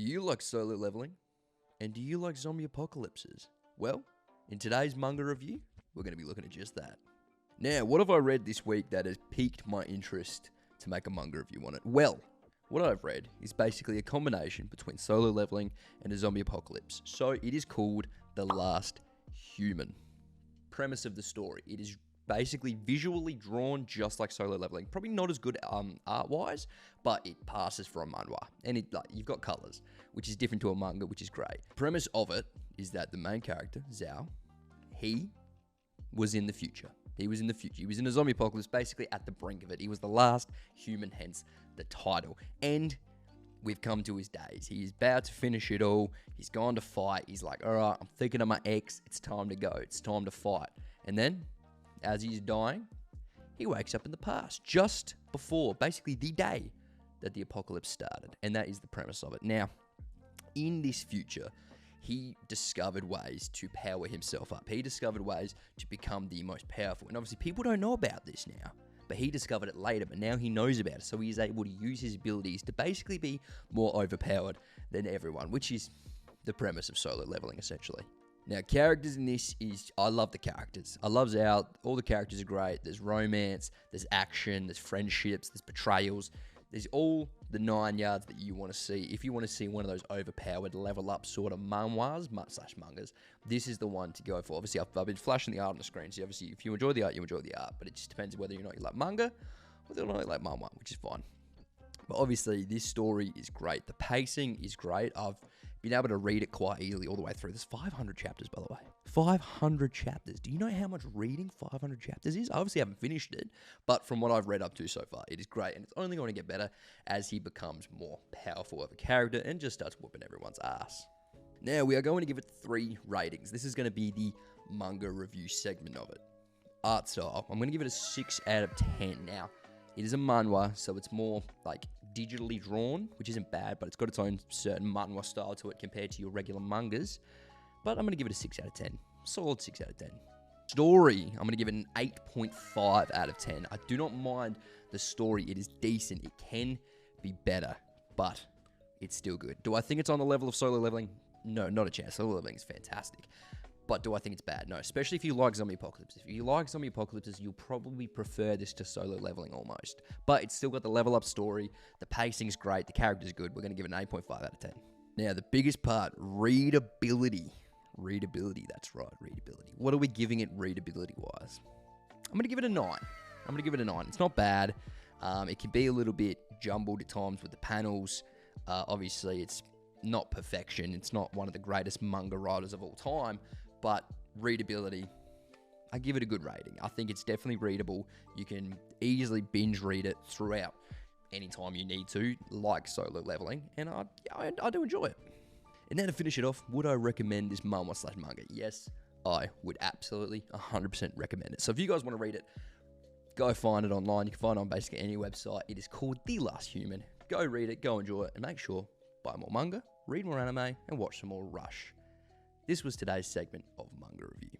you like solo leveling? And do you like zombie apocalypses? Well, in today's manga review, we're going to be looking at just that. Now, what have I read this week that has piqued my interest to make a manga review on it? Well, what I've read is basically a combination between solo leveling and a zombie apocalypse. So it is called The Last Human. Premise of the story: it is basically visually drawn just like solo leveling. Probably not as good art-wise, but it passes for a manhwa. And you've got colors, which is different to a manga, which is great. Premise of it is that the main character, Zhao, he was in the future. He was in the future. He was in a zombie apocalypse, basically at the brink of it. He was the last human, hence the title. And we've come to his days. He's about to finish it all. He's gone to fight. He's like, all right, I'm thinking of my ex. It's time to go. It's time to fight. And then, as he's dying, he wakes up in the past, just before, basically the day that the apocalypse started. And that is the premise of it. Now, in this future, he discovered ways to power himself up. He discovered ways to become the most powerful. And obviously, people don't know about this now. But he discovered it later, but now he knows about it. So he is able to use his abilities to basically be more overpowered than everyone, which is the premise of solo leveling, essentially. Now, characters in this I love the characters. I love Zhao. All the characters are great. There's romance, there's action, there's friendships, there's betrayals. There's all the 9 yards that you want to see. If you want to see one of those overpowered, level up sort of mangas, this is the one to go for. Obviously, I've been flashing the art on the screen. So obviously, if you enjoy the art, you enjoy the art. But it just depends whether or not you like manga or whether or not you like manhwa, which is fine. But obviously, this story is great. The pacing is great. I've been able to read it quite easily all the way through. There's 500 chapters, by the way. 500 chapters. Do you know how much reading 500 chapters is? I obviously haven't finished it, but from what I've read up to so far, it is great. And it's only going to get better as he becomes more powerful of a character and just starts whooping everyone's ass. Now, we are going to give it 3 ratings. This is going to be the manga review segment of it. Art style, I'm going to give it a 6 out of 10. Now, it is a manhwa, so it's more like digitally drawn, which isn't bad, but it's got its own certain manhwa style to it compared to your regular mangas. But I'm going to give it a 6 out of 10. Solid 6 out of 10. Story, I'm going to give it an 8.5 out of 10. I do not mind the story. It is decent. It can be better, but it's still good. Do I think it's on the level of solo leveling? No, not a chance. Solo leveling is fantastic. But do I think it's bad? No, especially if you like zombie apocalypses. If you like zombie apocalypses, you'll probably prefer this to solo leveling almost. But it's still got the level up story. The pacing's great. The character's good. We're going to give it an 8.5 out of 10. Now, the biggest part, readability. Readability, that's right, readability. What are we giving it readability-wise? I'm going to give it a 9. I'm going to give it a 9. It's not bad. It can be a little bit jumbled at times with the panels. Obviously, it's not perfection. It's not one of the greatest manga writers of all time. But readability, I give it a good rating. I think it's definitely readable. You can easily binge read it throughout anytime you need to, like solo leveling. And I do enjoy it. And now to finish it off, would I recommend this manhwa/manga? Yes, I would absolutely 100% recommend it. So if you guys want to read it, go find it online. You can find it on basically any website. It is called The Last Human. Go read it, go enjoy it, and make sure, buy more manga, read more anime, and watch some more Rush. This was today's segment of Manga Review.